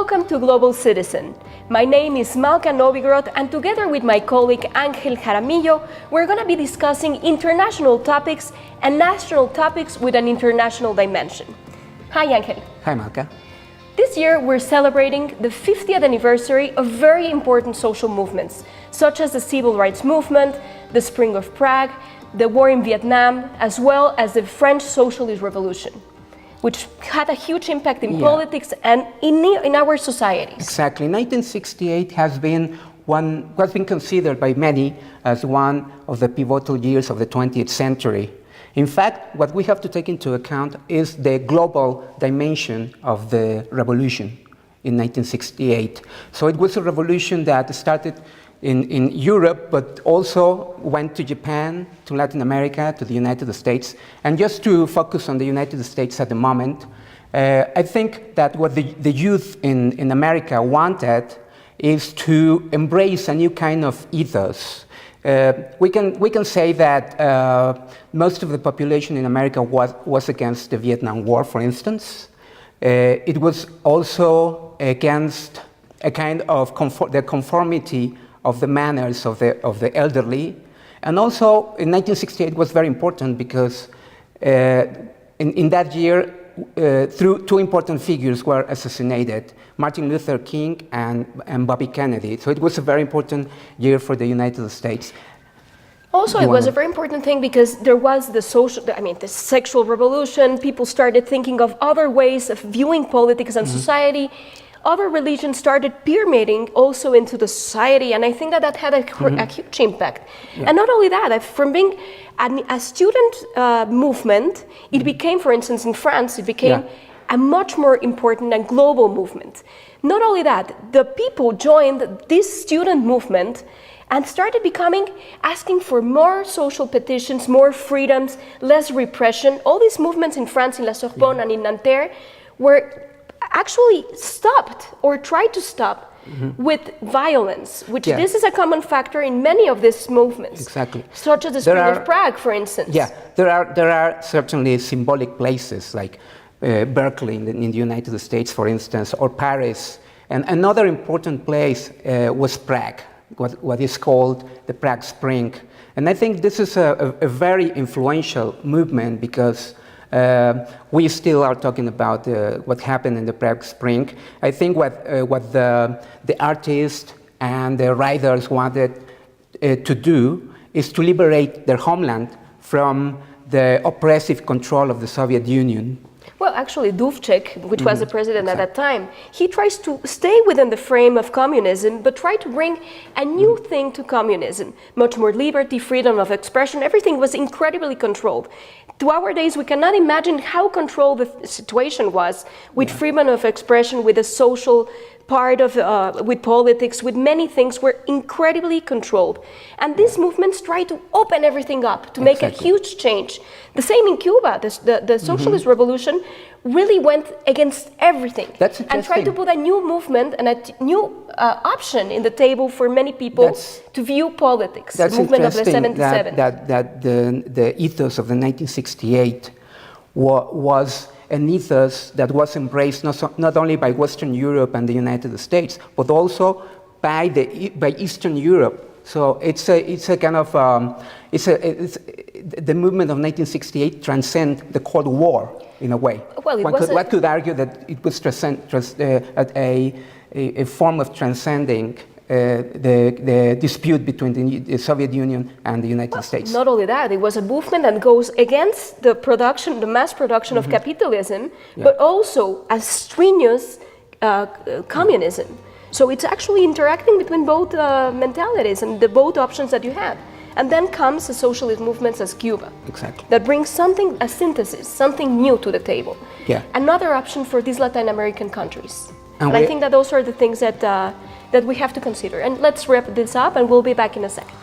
Welcome to Global Citizen. My name is Malkah Nobrigot, and together with my colleague Ángel Jaramillo, we're going to be discussing international topics and national topics with an international dimension. Hi, Ángel. Hi, Malkah. This year, we're celebrating the 50th anniversary of very important social movements, such as the Civil Rights Movement, the Spring of Prague, the war in Vietnam, as well as the French Socialist Revolution, which had a huge impact in politics and in our societies. Exactly. 1968 has been considered by many as one of the pivotal years of the 20th century. In fact, what we have to take into account is the global dimension of the revolution in 1968. So it was a revolution that started in Europe, but also went to Japan, to Latin America, to the United States. And just to focus on the United States at the moment, I think that what the youth in America wanted is to embrace a new kind of ethos. We can say that most of the population in America was against the Vietnam War, for instance. It was also against a kind of the conformity of the manners of the elderly. And also in 1968 was very important because in that year, two important figures were assassinated, Martin Luther King and Bobby Kennedy. So it was a very important year for the United States. Also, it was a very important thing because there was the sexual revolution. People started thinking of other ways of viewing politics and society. Other religions started permeating also into the society, and I think that had a huge impact. Yeah. And not only that, from being a student movement, it became, for instance, in France, it became a much more important and global movement. Not only that, the people joined this student movement and started asking for more social petitions, more freedoms, less repression. All these movements in France, in La Sorbonne and in Nanterre, were actually stopped or tried to stop with violence, which this is a common factor in many of these movements. Exactly. Such as the Spring of Prague, for instance. Yeah, there are certainly symbolic places like Berkeley in the United States, for instance, or Paris. And another important place was Prague, what is called the Prague Spring. And I think this is a very influential movement because we still are talking about what happened in the Prague Spring. I think what the artists and the writers wanted to do is to liberate their homeland from the oppressive control of the Soviet Union. Well, actually, Duvček, which was the president at that time, he tries to stay within the frame of communism, but try to bring a new thing to communism. Much more liberty, freedom of expression, everything was incredibly controlled. To our days, we cannot imagine how controlled the situation was with freedom of expression, with the social part of, with politics, with many things were incredibly controlled. And these movements try to open everything up, to make a huge change. The same in Cuba, the socialist revolution really went against everything and tried to put a new movement and a new option in the table for many people to view politics. That's the movement of the interesting 77. that the ethos of the 1968 was an ethos that was embraced not only by Western Europe and the United States, but also by Eastern Europe. So it's a kind of the movement of 1968 transcend the Cold War in a way. Well, one could argue that it was a form of transcending the dispute between the Soviet Union and the United States. Not only that, it was a movement that goes against the mass production of capitalism, but also a strenuous communism. So it's actually interacting between both mentalities and the both options that you have. And then comes the socialist movements as Cuba. Exactly. That brings a synthesis, something new to the table. Yeah. Another option for these Latin American countries. And I think that those are the things that we have to consider. And let's wrap this up and we'll be back in a second.